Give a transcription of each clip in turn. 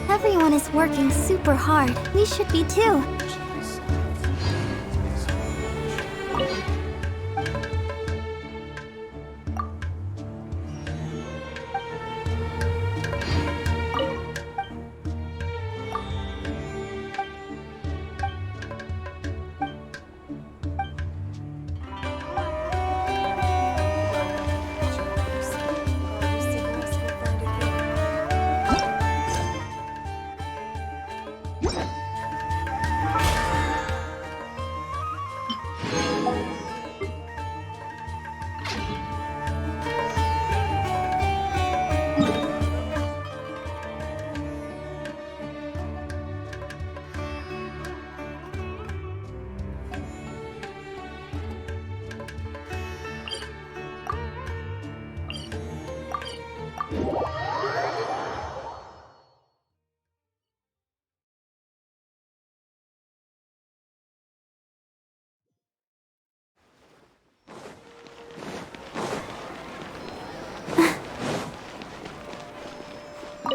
Everyone is working super hard. We should be too.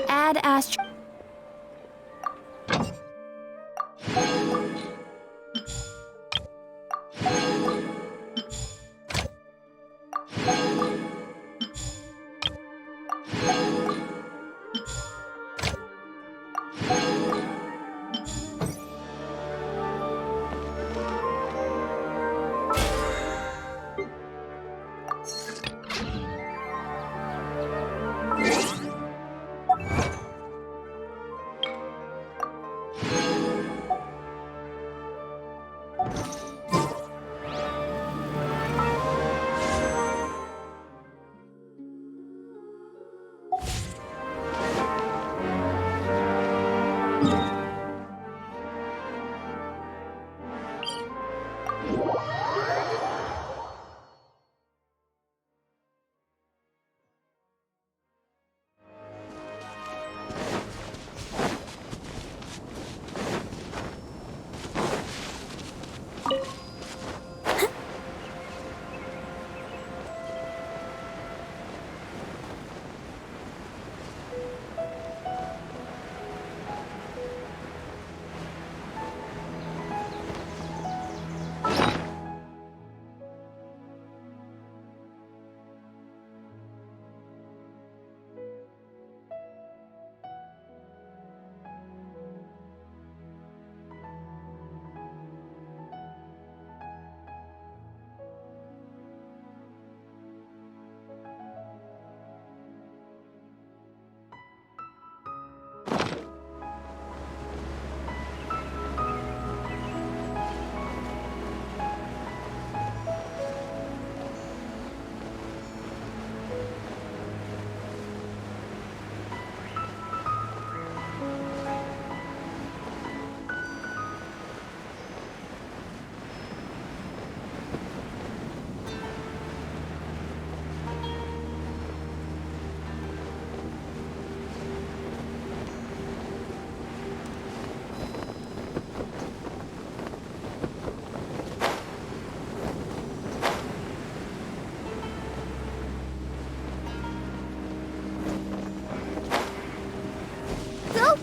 Add astro.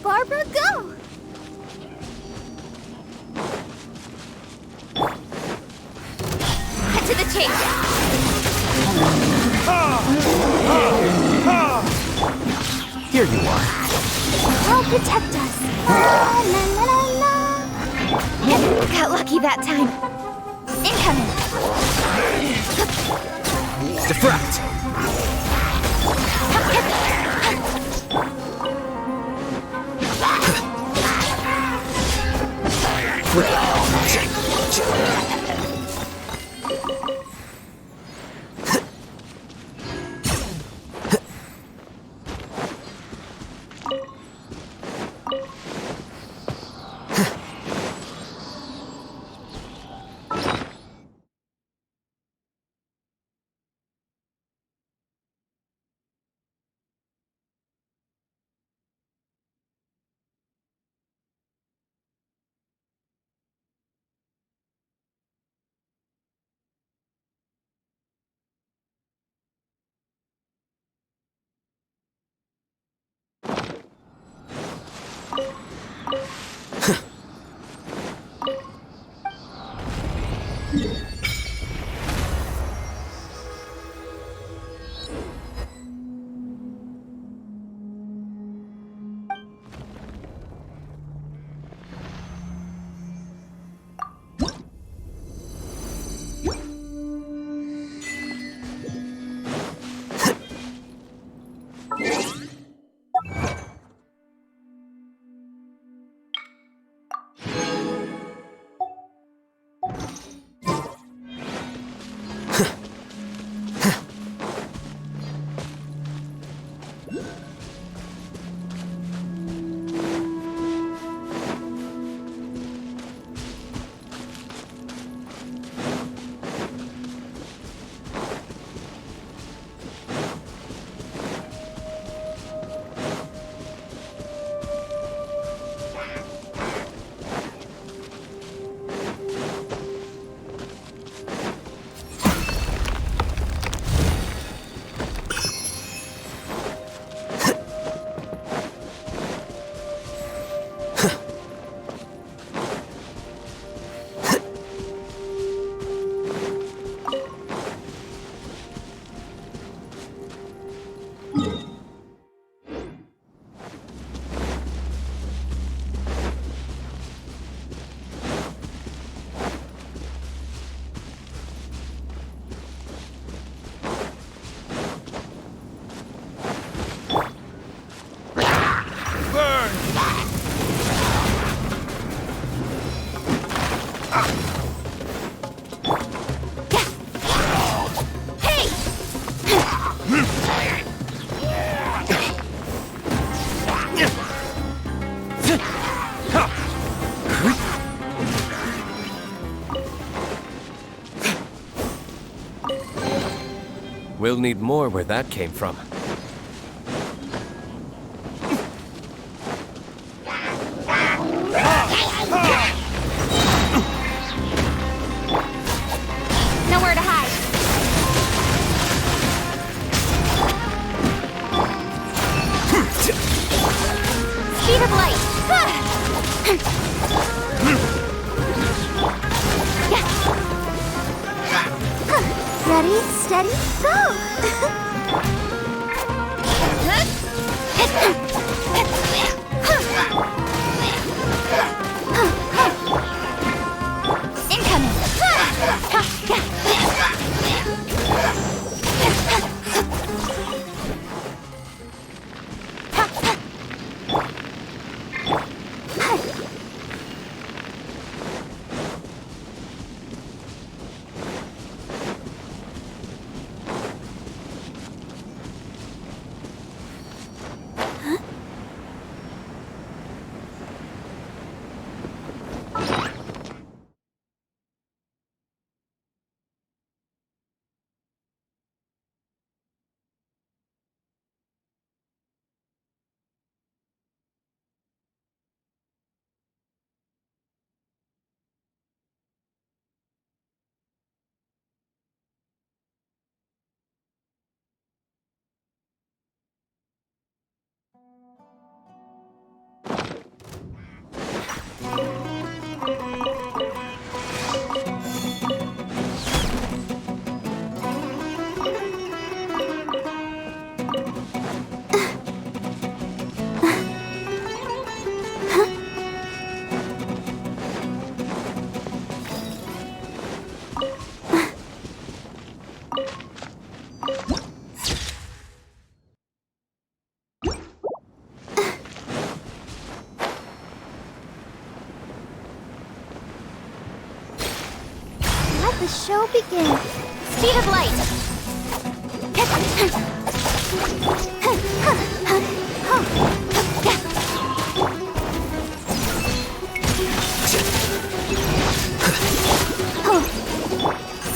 Barbara, go! Cut to the chase! Here you are. I'll protect us. La, la, la, la. Got lucky that time. Incoming! Deflect! We'll need more where that came from. Nowhere to hide. Speed of light. Ready, steady, go! Let the show begin. Speed of light.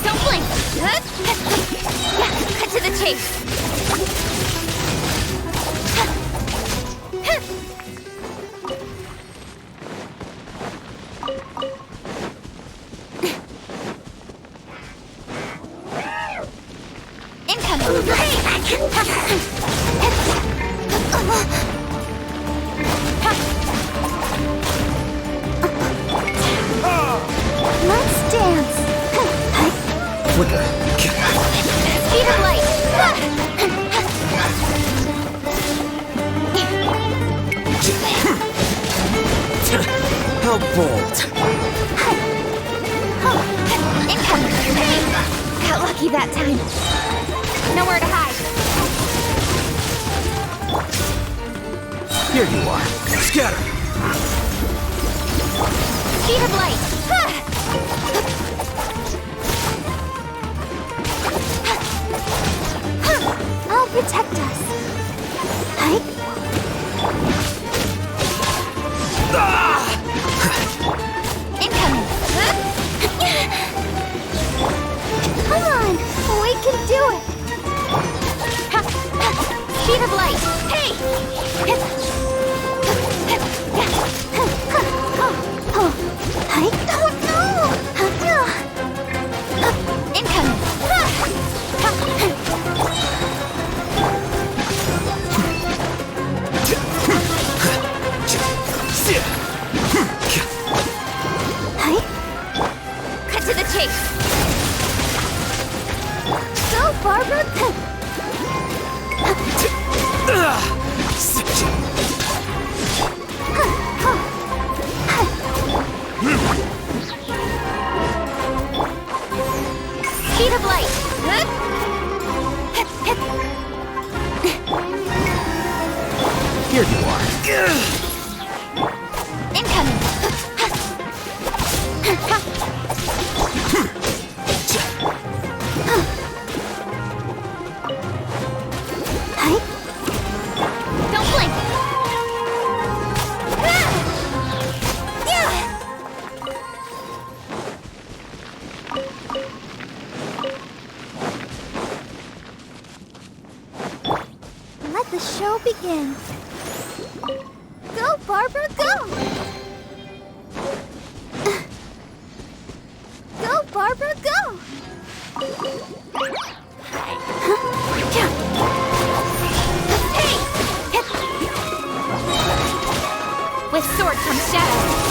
Don't blink. Cut to the chase. Let's dance. Flicker. Speed of light. How bold. Incoming. Hey! Got lucky that time. Nowhere to hide. Here you are. Scatter. Speed of light. I'll protect us. Hi. Incoming. Come on, we can do it. Speed of light. Hey! Hi. Oh no! Incoming. Cut to the chase. Go, Barbara. Speed of light. Here you are. Incoming. Hi. Don't blink. the show begins. Go, Barbara, go! Go, Barbara, go! Hey! With sword comes shadow.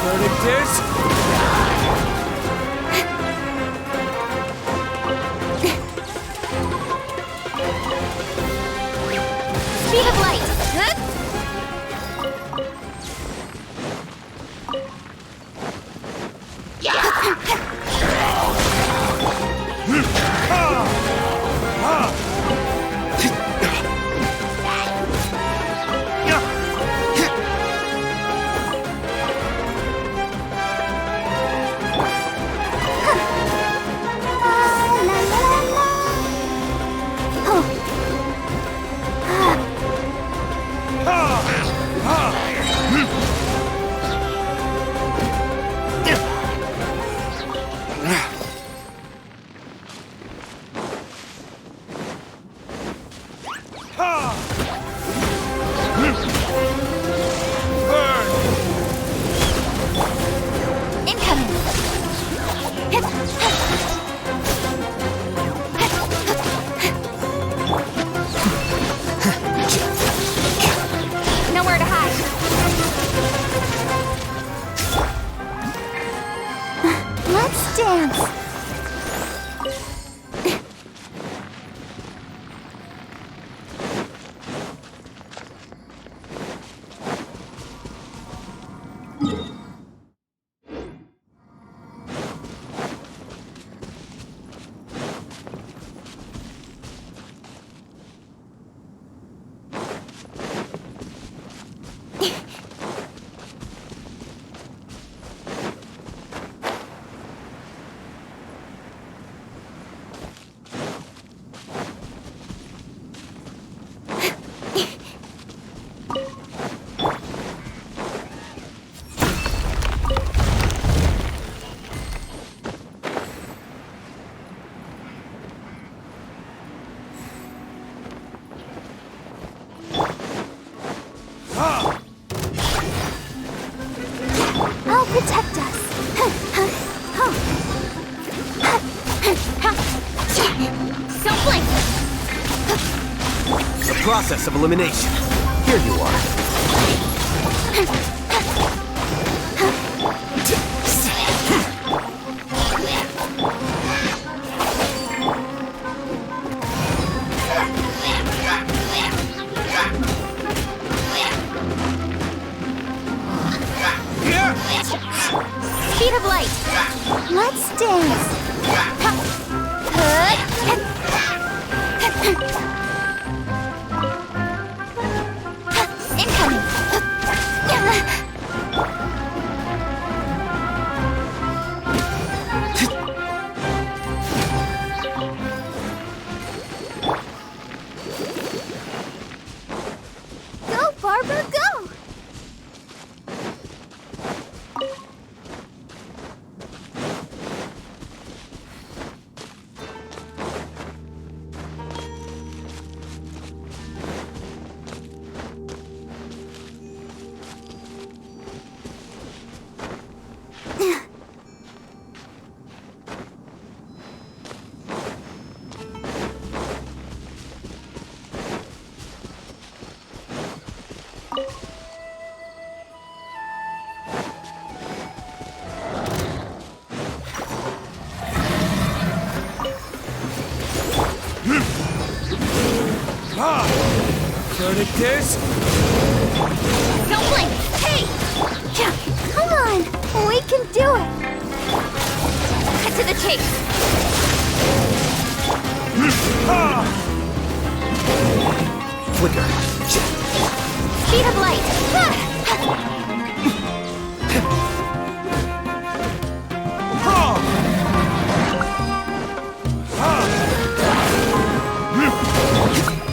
Verdict is... Speed of light! Huh? Nowhere to hide. Let's dance. I'll protect us. Don't blink. The process of elimination. Here you are. Speed of light. Let's dance. Incoming. Go, Barbara, go! Verdict is... Don't blink! Hey! Come on! We can do it! Cut to the chase! Flicker. Speed of light!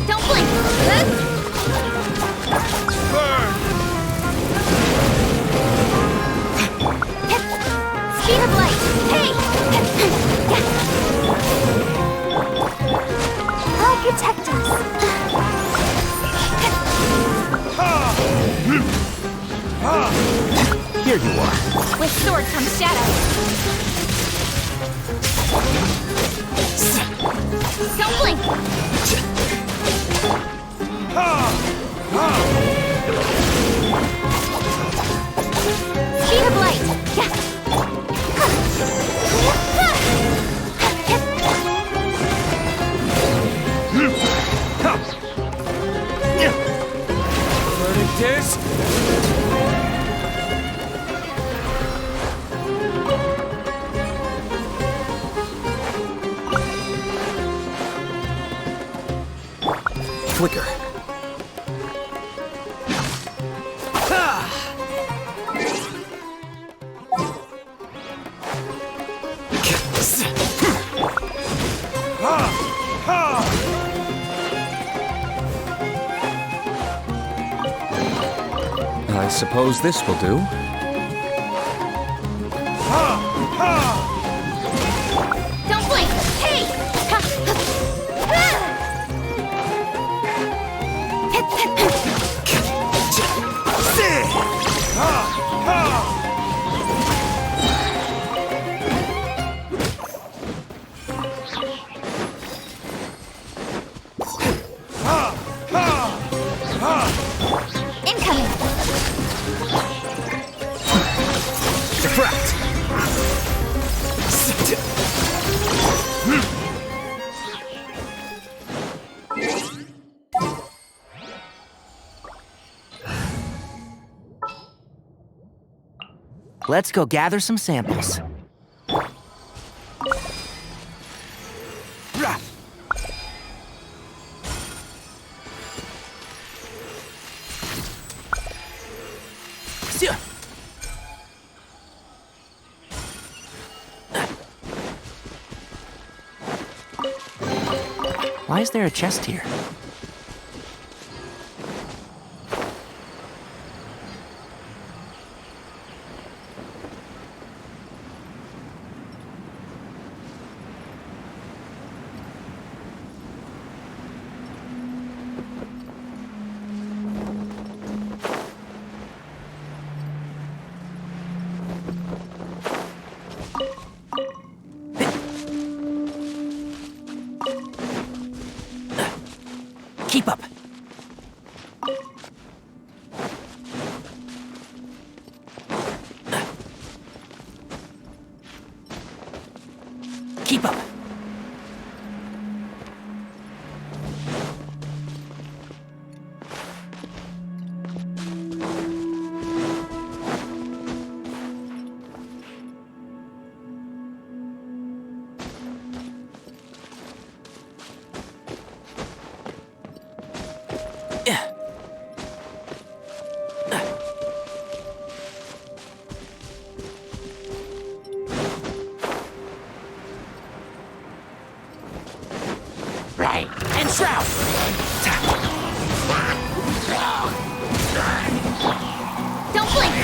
Don't blink! Burn! Here you are. With sword comes shadow. Don't blink! Speed of light! Yeah. Burning disc. Flicker. I suppose this will do. Don't blink! Hey! Incoming! Diffract. Let's go gather some samples. Why is there a chest here? Keep up. Keep up. Right. And shroud. Don't blink!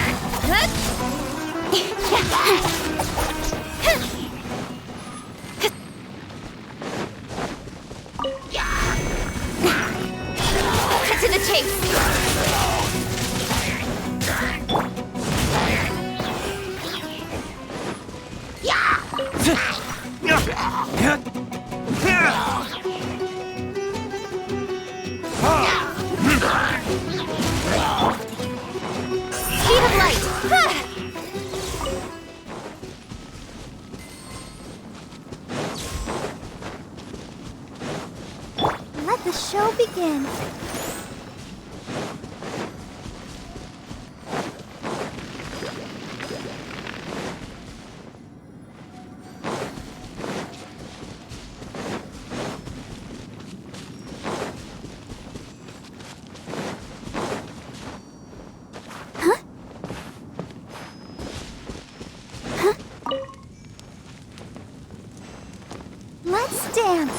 Cut to the chase! Speed of light! Let the show begin. Let's dance.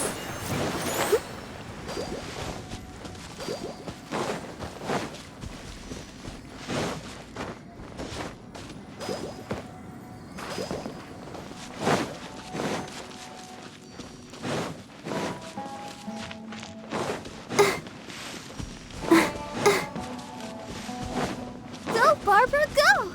Go, Barbara, go!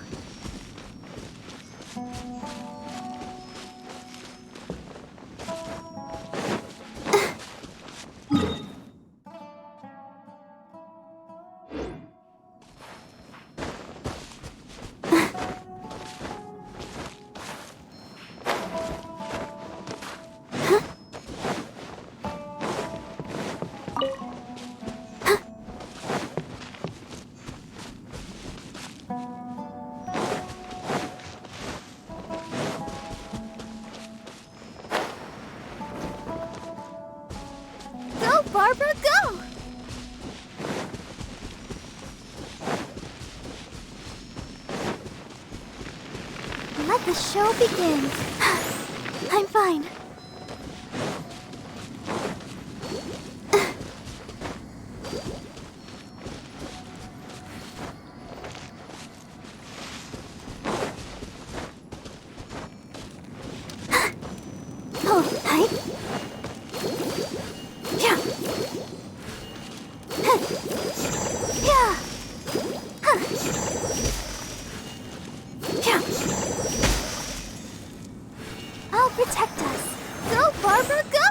Let the show begin. I'm fine. Hold tight. Yeah. Yeah. Yeah. I'll protect us. Go, Barbara, go!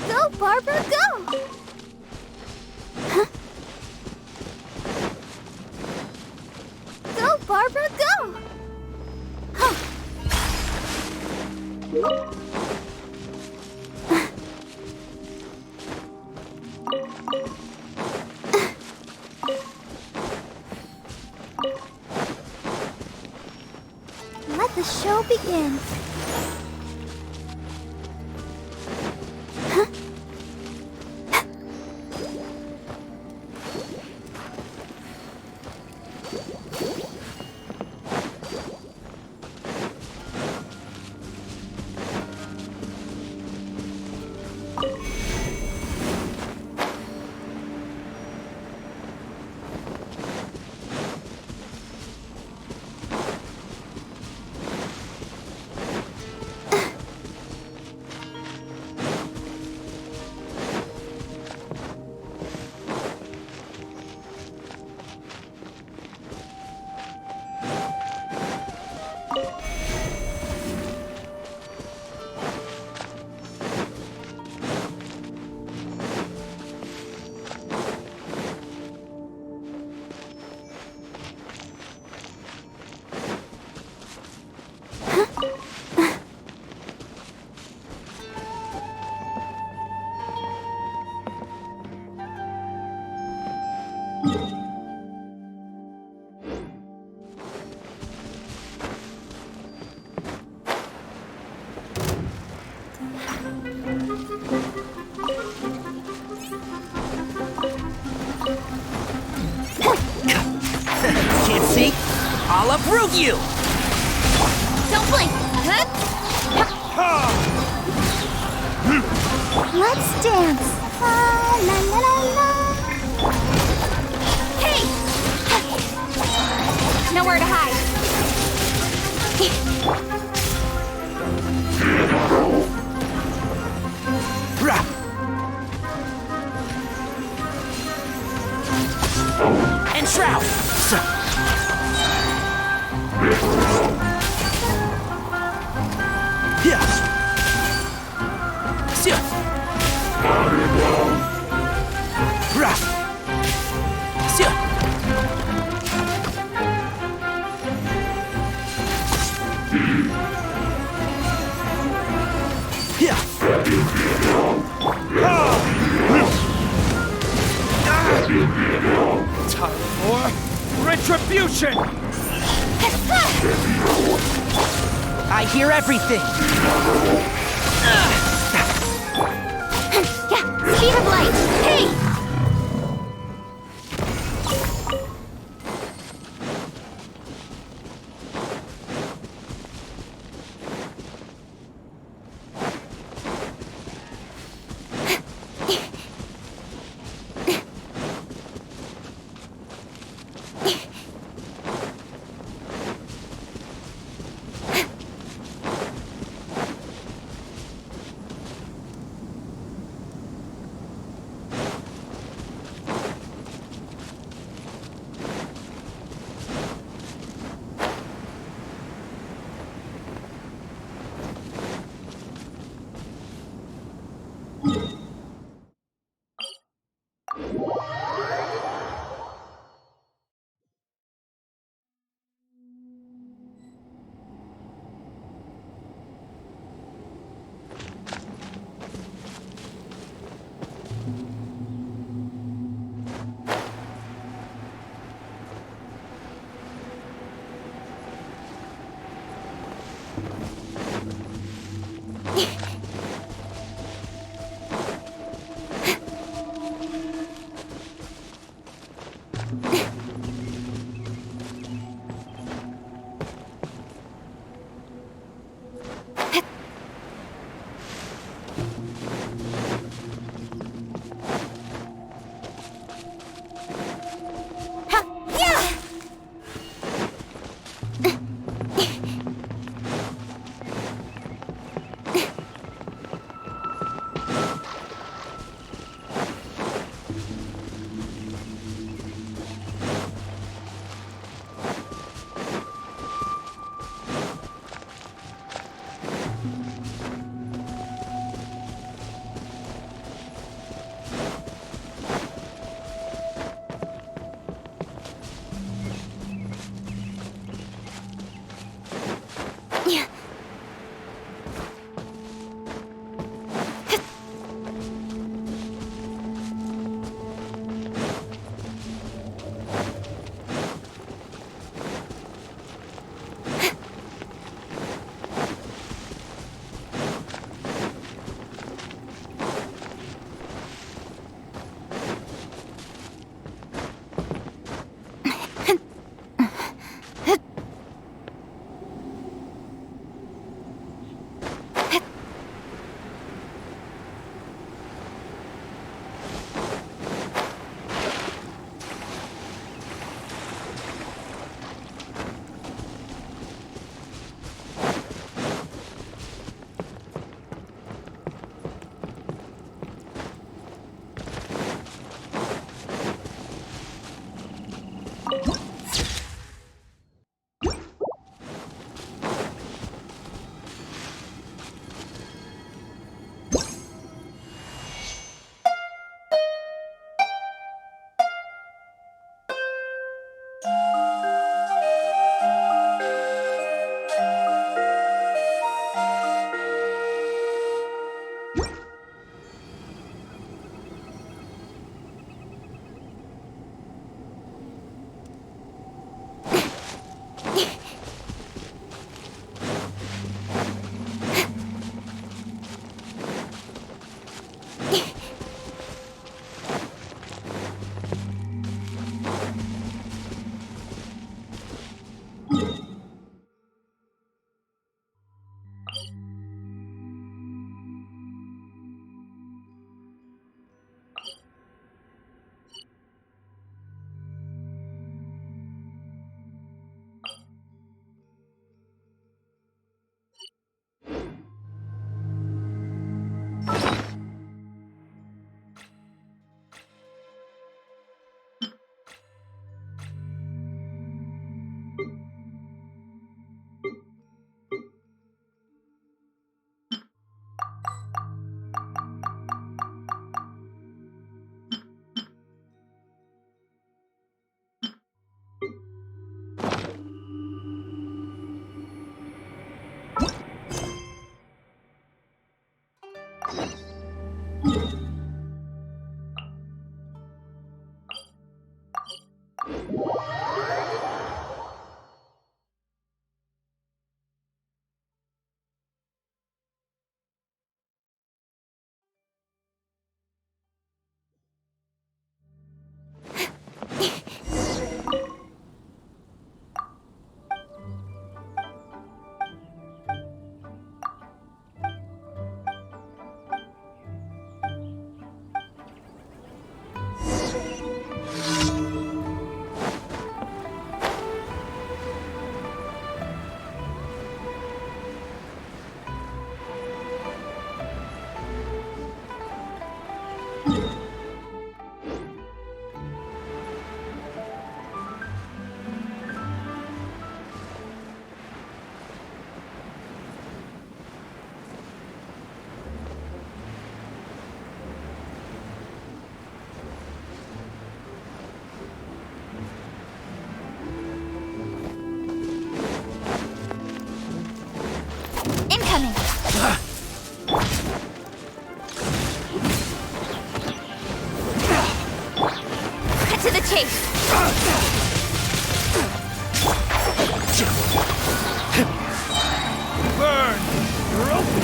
Go, Barbara, go! Huh? Go, Barbara, go! Huh. Let the show begin. I'll uproot you! Don't blink! Let's dance! La la la la la! Hey! Nowhere to hide! Rah! And shroud! Yeah! Sia! Rah! Sia! Yeah! Time for retribution! I hear everything! Yeah, speed of light! Hey! Incoming! Cut to the chase! Burn! You're open!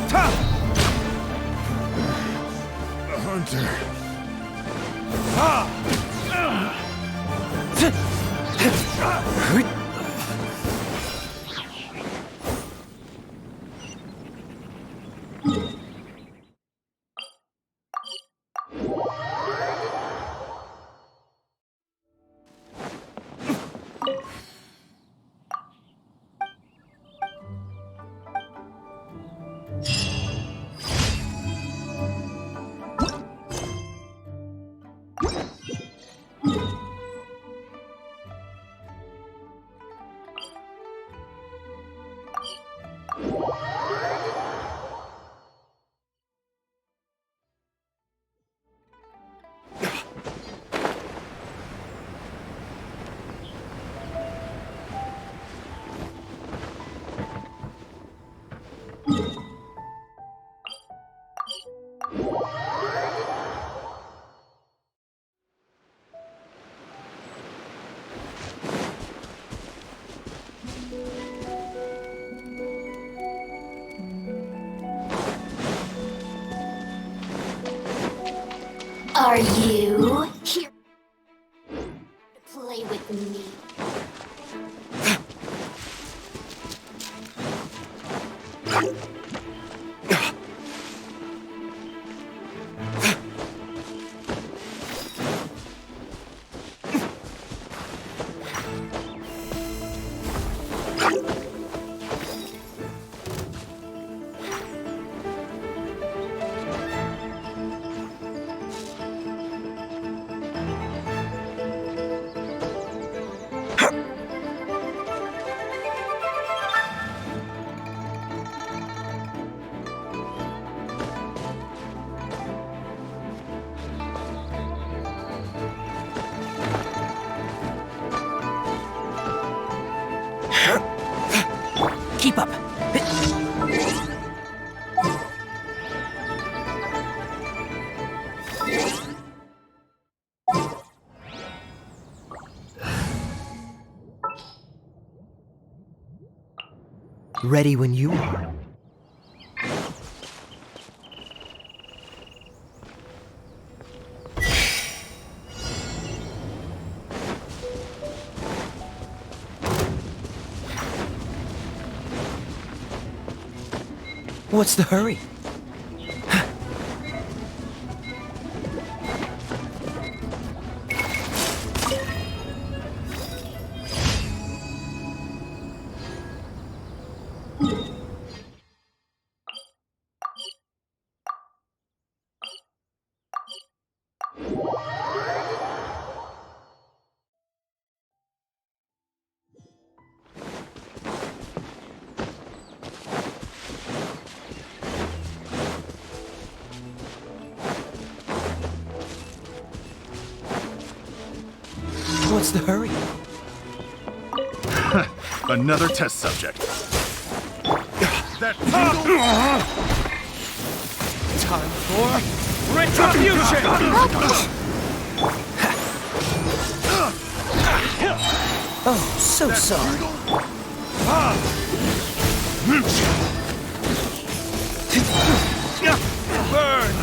Ta! A hunter. Ha! Are you here to play with me? Keep up. Ready when you are. What's the hurry? What's the hurry? Another test subject. That Time for retribution! Oh, so sorry. Burn!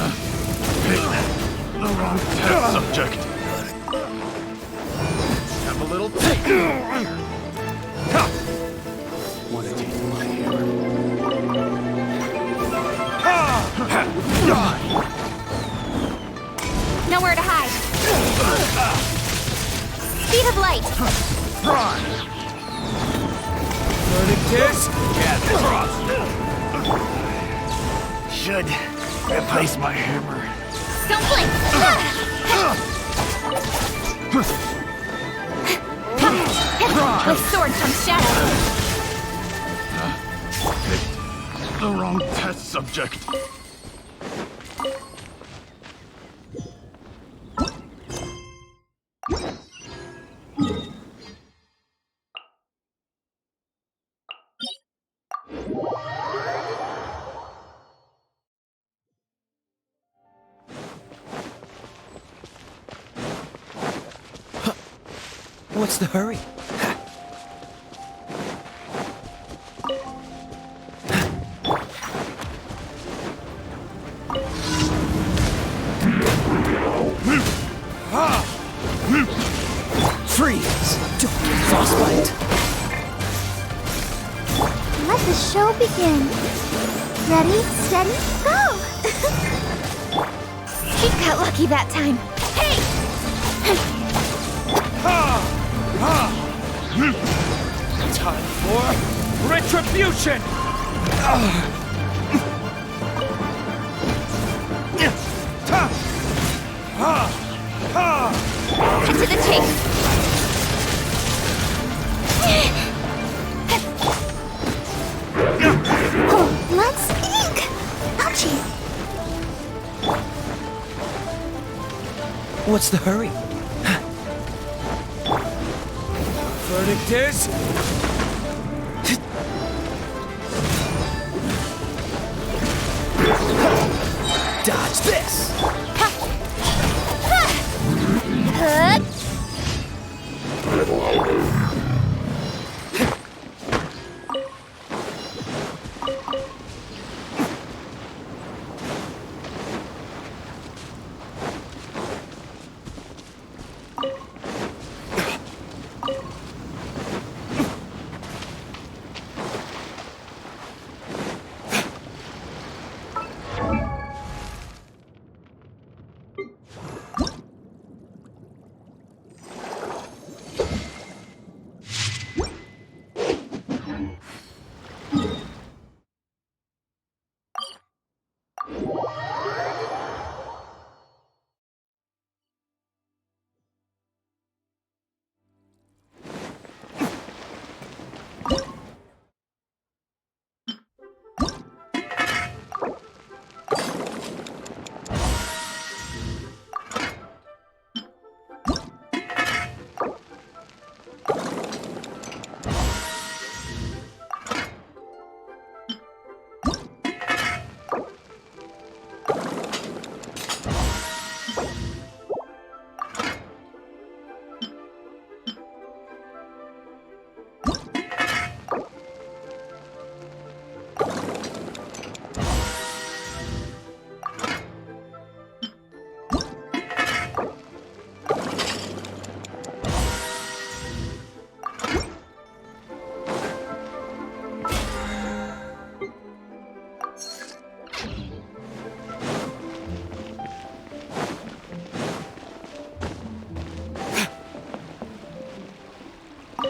The wrong test subject. Have a little taste. Want to taste my hammer? Nowhere to hide. Speed of light. Prime! Verdict is... Get crossed! Should replace my hammer. Don't blink. With sword comes shadow. Picked the wrong test subject. What's the hurry? Freeze! Don't get frostbite. Let the show begin. Ready, steady, go! He got lucky that time. Hey! Time for retribution! Cut to the chase. Oh, let's ink! Ouchie! What's the hurry? Verdict is... Dodge this!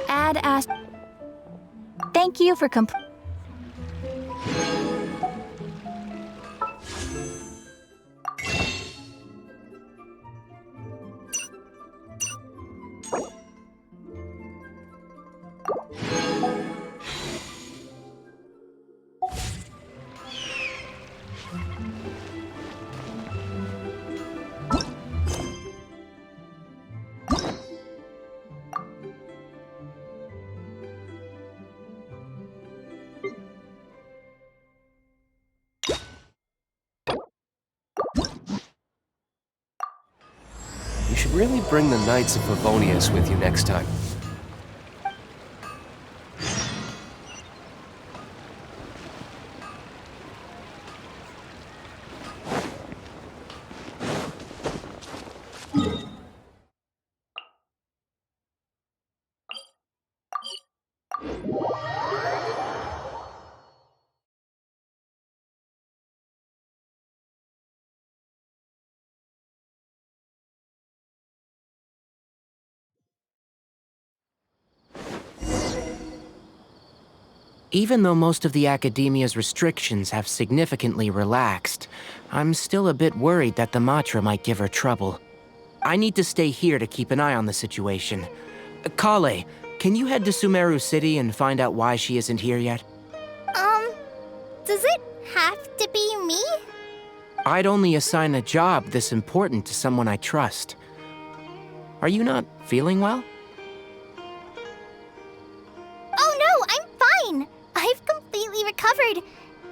Add as. Thank you for You should really bring the Knights of Favonius with you next time. Even though most of the Academia's restrictions have significantly relaxed, I'm still a bit worried that the Matra might give her trouble. I need to stay here to keep an eye on the situation. Kale, can you head to Sumeru City and find out why she isn't here yet? Does it have to be me? I'd only assign a job this important to someone I trust. Are you not feeling well? Oh no, I'm fine. I've completely recovered.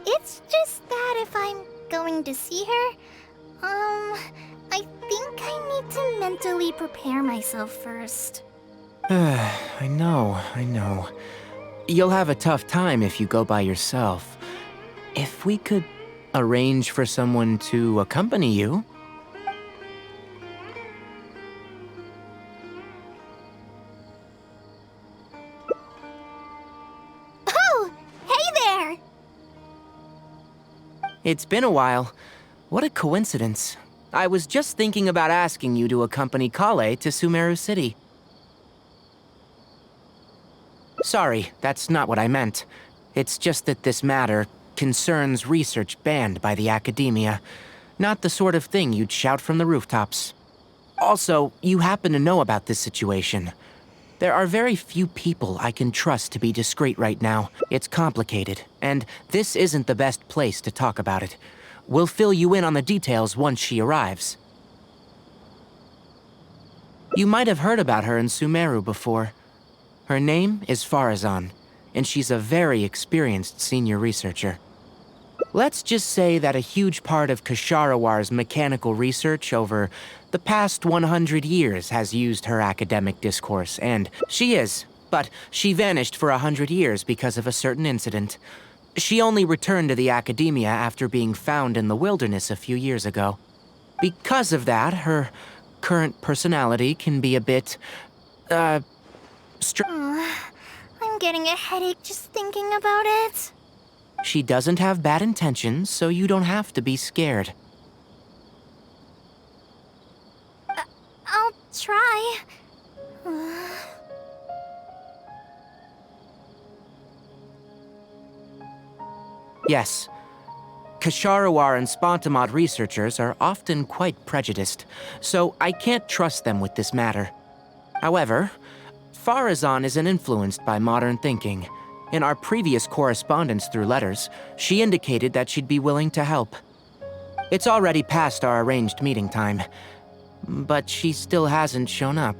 It's just that if I'm going to see her, I think I need to mentally prepare myself first. I know. You'll have a tough time if you go by yourself. If we could arrange for someone to accompany you. Oh, hey there! It's been a while. What a coincidence. I was just thinking about asking you to accompany Kale to Sumeru City. Sorry, that's not what I meant. It's just that this matter concerns research banned by the Academia. Not the sort of thing you'd shout from the rooftops. Also, you happen to know about this situation. There are very few people I can trust to be discreet right now. It's complicated, and this isn't the best place to talk about it. We'll fill you in on the details once she arrives. You might have heard about her in Sumeru before. Her name is Farazan, and she's a very experienced senior researcher. Let's just say that a huge part of Kasharawar's mechanical research over the past 100 years has used her academic discourse, and she is, but she vanished for 100 years because of a certain incident. She only returned to the Academia after being found in the wilderness a few years ago. Because of that, her current personality can be a bit, I'm getting a headache just thinking about it. She doesn't have bad intentions, so you don't have to be scared. I'll try. Yes. Kasharawar and Spontamod researchers are often quite prejudiced, so I can't trust them with this matter. However, Farazan isn't influenced by modern thinking. In our previous correspondence through letters, she indicated that she'd be willing to help. It's already past our arranged meeting time, but she still hasn't shown up.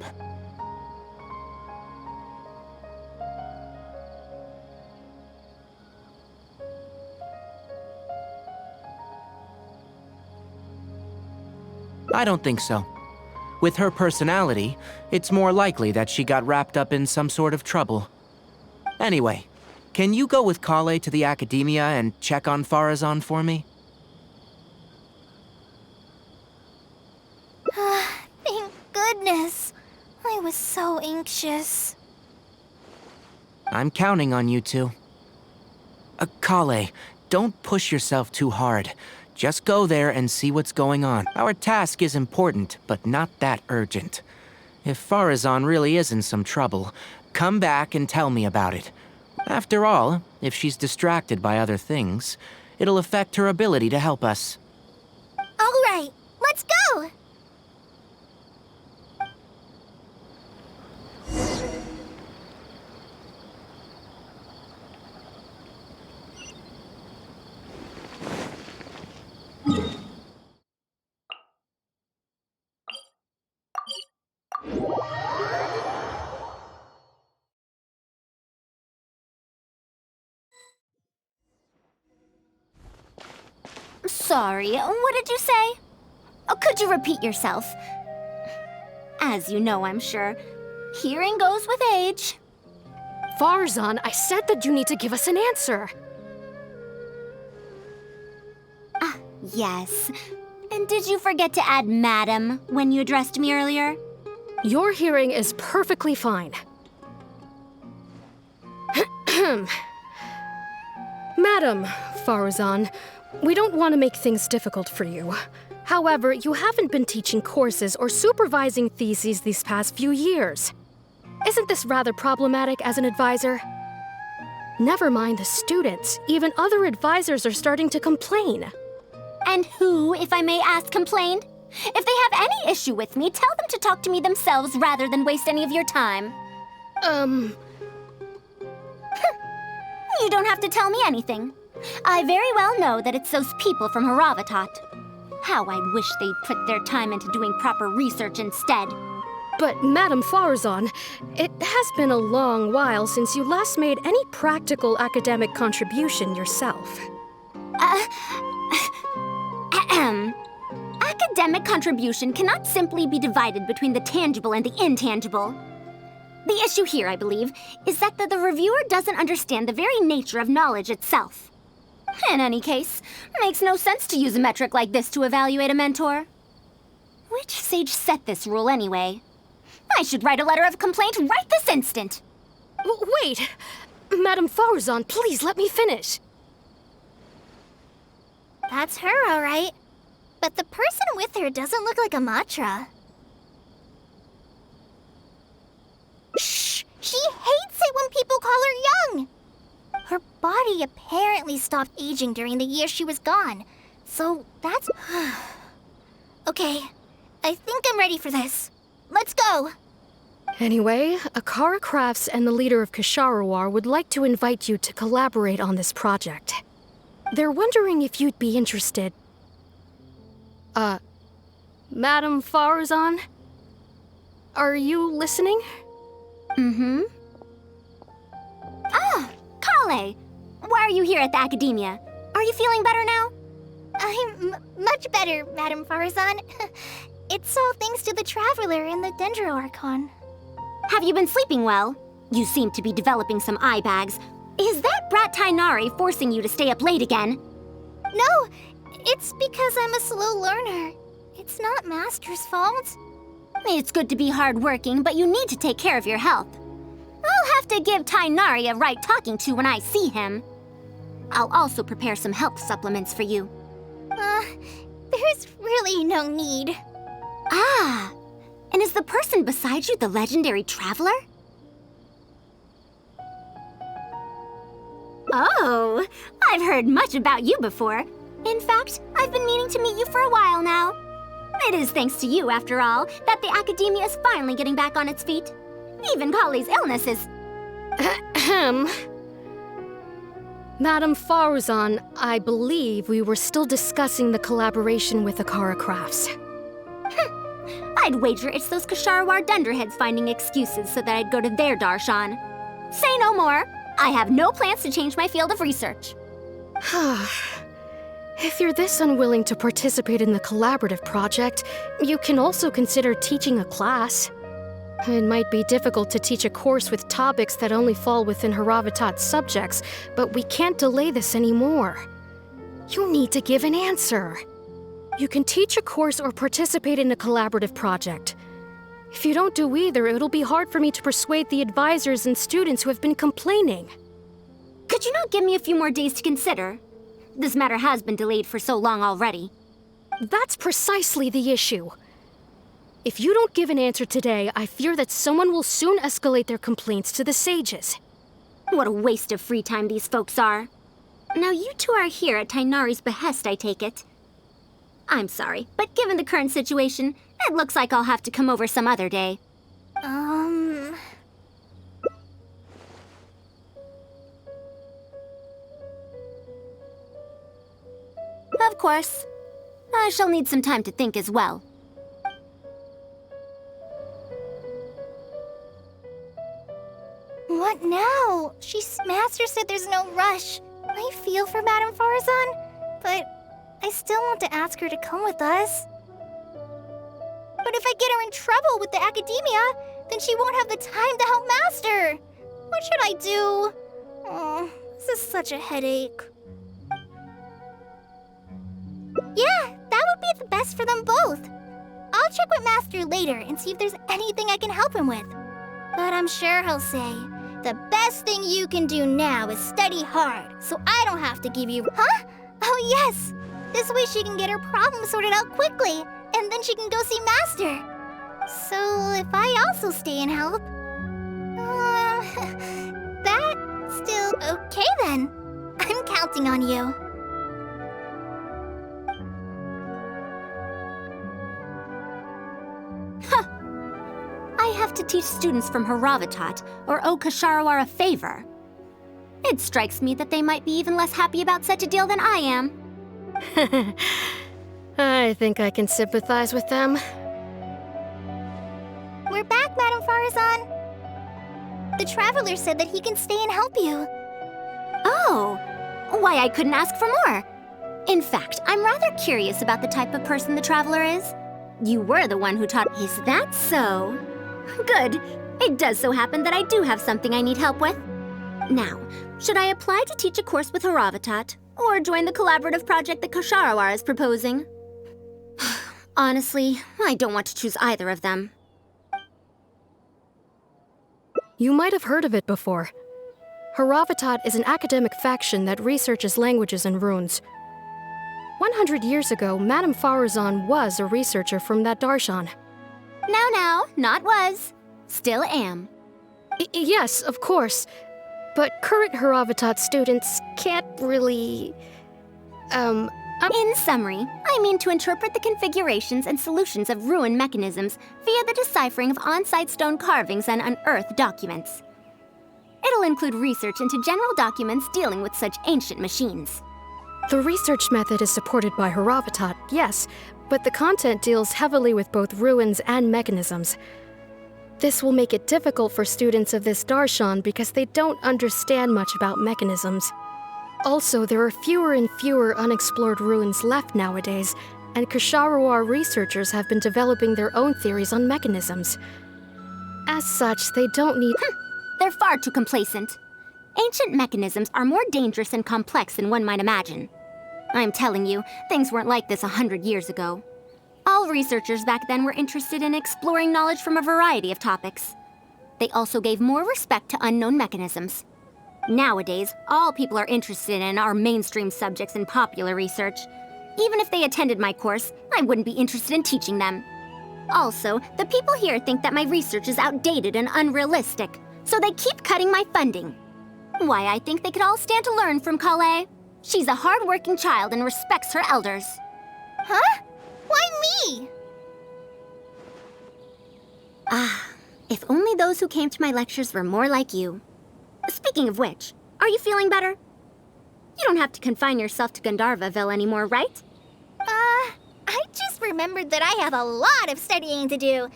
I don't think so. With her personality, it's more likely that she got wrapped up in some sort of trouble. Anyway, can you go with Kale to the Academia and check on Farazan for me? Thank goodness. I was so anxious. I'm counting on you two. Kale, don't push yourself too hard. Just go there and see what's going on. Our task is important, but not that urgent. If Farazan really is in some trouble, come back and tell me about it. After all, if she's distracted by other things, it'll affect her ability to help us. All right, let's go! Sorry, what did you say? Oh, could you repeat yourself? As you know, I'm sure, hearing goes with age. Farzan, I said that you need to give us an answer. Yes. And did you forget to add madam when you addressed me earlier? Your hearing is perfectly fine. Madam Farzan, we don't want to make things difficult for you. However, you haven't been teaching courses or supervising theses these past few years. Isn't this rather problematic as an advisor? Never mind the students, even other advisors are starting to complain. And who, if I may ask, complained? If they have any issue with me, tell them to talk to me themselves rather than waste any of your time. You don't have to tell me anything. I very well know that it's those people from Haravatat. How I wish they'd put their time into doing proper research instead. But Madam Farzan, it has been a long while since you last made any practical academic contribution yourself. Academic contribution cannot simply be divided between the tangible and the intangible. The issue here, I believe, is that the reviewer doesn't understand the very nature of knowledge itself. In any case, makes no sense to use a metric like this to evaluate a mentor. Which sage set this rule anyway? I should write a letter of complaint right this instant. Wait! Madam Farzan, please let me finish. That's her, all right. But the person with her doesn't look like a Matra. Shh! She hates it when people call her young! Her body apparently stopped aging during the year she was gone. So that's... Okay, I think I'm ready for this. Let's go! Anyway, Akara Crafts and the leader of Ksharawar would like to invite you to collaborate on this project. They're wondering if you'd be interested. Madam Farzan? Are you listening? Mm-hmm. Ah, Kale! Why are you here at the Academia? Are you feeling better now? I'm much better, Madam Farzan. It's all thanks to the Traveler and the Dendro Archon. Have you been sleeping well? You seem to be developing some eye bags. Is that brat Tainari forcing you to stay up late again? No, it's because I'm a slow learner. It's not Master's fault. It's good to be hardworking, but you need to take care of your health. I'll have to give Tainari a right talking to when I see him. I'll also prepare some health supplements for you. There's really no need. Ah, and is the person beside you the legendary Traveler? Oh, I've heard much about you before. In fact, I've been meaning to meet you for a while now. It is thanks to you, after all, that the Academia is finally getting back on its feet. Even Kali's illness is... Ahem. Madam Farzan, I believe we were still discussing the collaboration with Akara Crafts. I'd wager it's those Ksharawar dunderheads finding excuses so that I'd go to their darshan. Say no more. I have no plans to change my field of research. If you're this unwilling to participate in the collaborative project, you can also consider teaching a class. It might be difficult to teach a course with topics that only fall within Haravatat's subjects, but we can't delay this anymore. You need to give an answer. You can teach a course or participate in a collaborative project. If you don't do either, it'll be hard for me to persuade the advisors and students who have been complaining. Could you not give me a few more days to consider? This matter has been delayed for so long already. That's precisely the issue. If you don't give an answer today, I fear that someone will soon escalate their complaints to the sages. What a waste of free time these folks are. Now you two are here at Tainari's behest, I take it. I'm sorry, but given the current situation, it looks like I'll have to come over some other day. Of course. I shall need some time to think as well. What now? Master said there's no rush. I feel for Madame Farzan, but I still want to ask her to come with us. But if I get her in trouble with the academia, then she won't have the time to help Master. What should I do? Oh, this is such a headache. Yeah, that would be the best for them both. I'll check with Master later and see if there's anything I can help him with. But I'm sure he'll say, the best thing you can do now is study hard, so I don't have to give you... Huh? Oh yes! This way she can get her problem sorted out quickly, and then she can go see Master. So if I also stay and help... that's still okay then. I'm counting on you. I have to teach students from Haravatat or owe Kasharawar a favor. It strikes me that they might be even less happy about such a deal than I am. I think I can sympathize with them. We're back, Madame Farazan. The Traveler said that he can stay and help you. Oh, why I couldn't ask for more. In fact, I'm rather curious about the type of person the Traveler is. You were the one who taught... Is that so? Good. It does so happen that I do have something I need help with. Now, should I apply to teach a course with Haravatat, or join the collaborative project that Kasharawar is proposing? Honestly, I don't want to choose either of them. You might have heard of it before. Haravatat is an academic faction that researches languages and runes. 100 years ago, Madame Farazan was a researcher from that darshan. Now, not was. Still am. Yes, of course. But current Haravatat students can't really... In summary, I mean to interpret the configurations and solutions of ruin mechanisms via the deciphering of on-site stone carvings and unearthed documents. It'll include research into general documents dealing with such ancient machines. The research method is supported by Haravatat, yes, but the content deals heavily with both ruins and mechanisms. This will make it difficult for students of this darshan because they don't understand much about mechanisms. Also, there are fewer and fewer unexplored ruins left nowadays, and Kasharawar researchers have been developing their own theories on mechanisms. As such, they don't need... They're far too complacent. Ancient mechanisms are more dangerous and complex than one might imagine. I'm telling you, things weren't like this 100 years ago. All researchers back then were interested in exploring knowledge from a variety of topics. They also gave more respect to unknown mechanisms. Nowadays, all people are interested in are mainstream subjects in popular research. Even if they attended my course, I wouldn't be interested in teaching them. Also, the people here think that my research is outdated and unrealistic, so they keep cutting my funding. Why, I think they could all stand to learn from Kale. She's a hard-working child and respects her elders. Huh? Why me? If only those who came to my lectures were more like you. Speaking of which, are you feeling better? You don't have to confine yourself to Gandharvaville anymore, right? I just remembered that I have a lot of studying to do.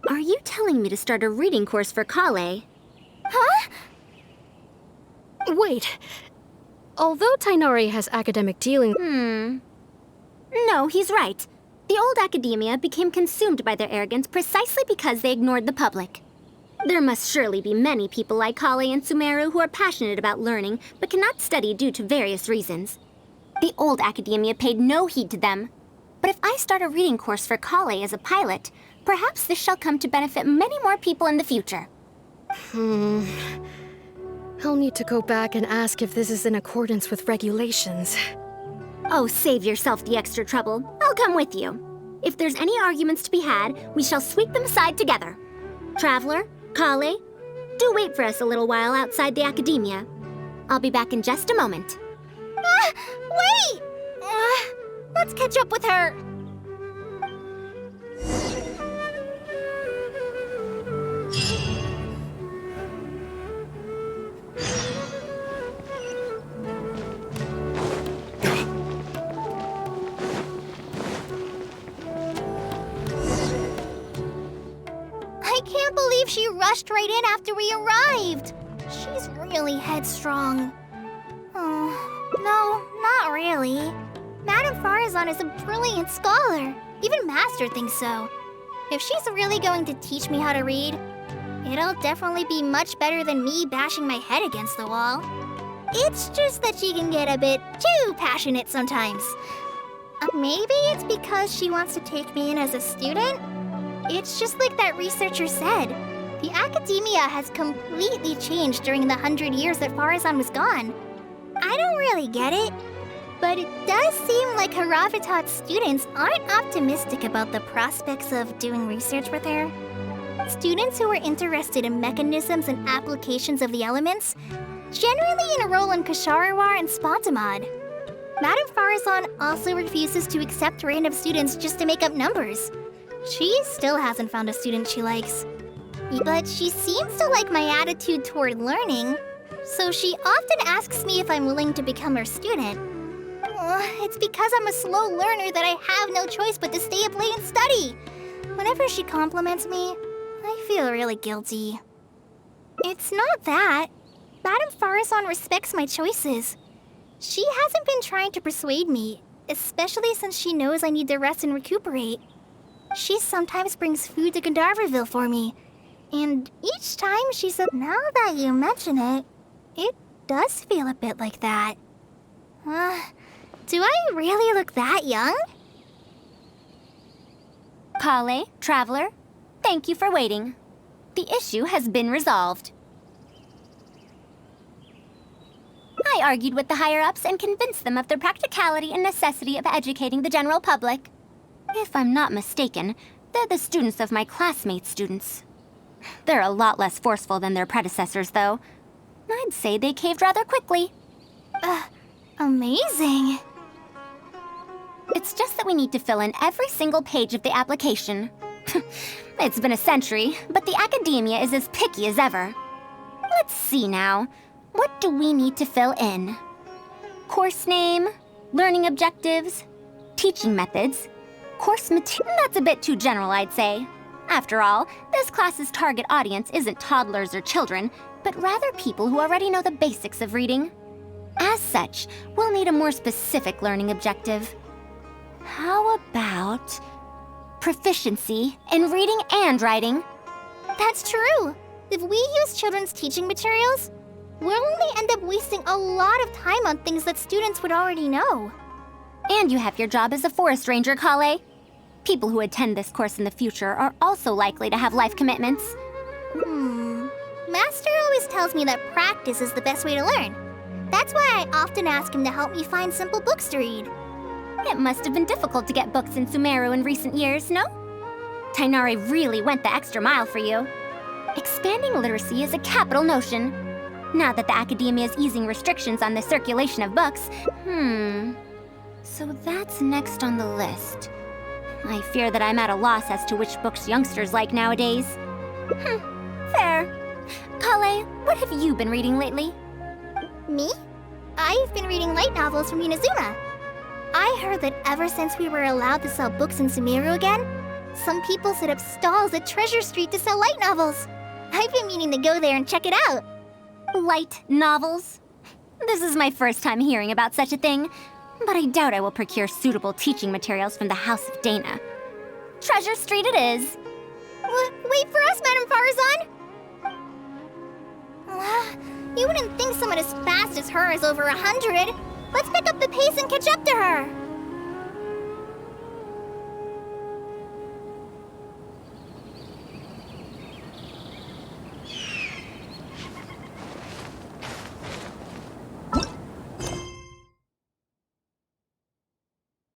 Are you telling me to start a reading course for Kale? Huh? Wait. Although Tainari has academic dealing... No, he's right. The old academia became consumed by their arrogance precisely because they ignored the public. There must surely be many people like Kale and Sumeru who are passionate about learning, but cannot study due to various reasons. The old academia paid no heed to them. But if I start a reading course for Kale as a pilot, perhaps this shall come to benefit many more people in the future. I'll need to go back and ask if this is in accordance with regulations. Oh, save yourself the extra trouble. I'll come with you. If there's any arguments to be had, we shall sweep them aside together. Traveler, Kale, do wait for us a little while outside the academia. I'll be back in just a moment. Wait! Let's catch up with her. I can't believe she rushed right in after we arrived. She's really headstrong. Oh, no, not really. Madame Madame Farazan is a brilliant scholar. Even Master thinks so. If she's really going to teach me how to read, it'll definitely be much better than me bashing my head against the wall. It's just that she can get a bit too passionate sometimes. Maybe it's because she wants to take me in as a student? It's just like that researcher said. The academia has completely changed during the 100 years that Farazan was gone. I don't really get it, but it does seem like Haravatat's students aren't optimistic about the prospects of doing research with her. Students who are interested in mechanisms and applications of the elements generally enroll in Kasharawar and Spontamod. Madame Farazan also refuses to accept random students just to make up numbers. She still hasn't found a student she likes. But she seems to like my attitude toward learning, so she often asks me if I'm willing to become her student. It's because I'm a slow learner that I have no choice but to stay up late and study. Whenever she compliments me, I feel really guilty. It's not that. Madame Farazan respects my choices. She hasn't been trying to persuade me, especially since she knows I need to rest and recuperate. She sometimes brings food to Gandharvaville for me, and each time she said, "Now that you mention it, it does feel a bit like that." Do I really look that young? Kale, Traveler, thank you for waiting. The issue has been resolved. I argued with the higher-ups and convinced them of the practicality and necessity of educating the general public. If I'm not mistaken, they're the students of my classmates' students. They're a lot less forceful than their predecessors, though. I'd say they caved rather quickly. Amazing. It's just that we need to fill in every single page of the application. It's been a century, but the academia is as picky as ever. Let's see now. What do we need to fill in? Course name, learning objectives, teaching methods, course material. That's a bit too general, I'd say. After all, this class's target audience isn't toddlers or children, but rather people who already know the basics of reading. As such, we'll need a more specific learning objective. How about proficiency in reading and writing? That's true. If we use children's teaching materials, we'll only end up wasting a lot of time on things that students would already know. And you have your job as a forest ranger, Kale. People who attend this course in the future are also likely to have life commitments. Master always tells me that practice is the best way to learn. That's why I often ask him to help me find simple books to read. It must have been difficult to get books in Sumeru in recent years, no? Tainari really went the extra mile for you. Expanding literacy is a capital notion. Now that the academia is easing restrictions on the circulation of books, so that's next on the list. I fear that I'm at a loss as to which books youngsters like nowadays. Fair. Kale, what have you been reading lately? Me? I've been reading light novels from Inazuma. I heard that ever since we were allowed to sell books in Sumeru again, some people set up stalls at Treasure Street to sell light novels. I've been meaning to go there and check it out. Light novels? This is my first time hearing about such a thing, but I doubt I will procure suitable teaching materials from the House of Dana. Treasure Street it is. Wait for us, Madame Farazan! You wouldn't think someone as fast as her is over 100. Let's pick up the pace and catch up to her.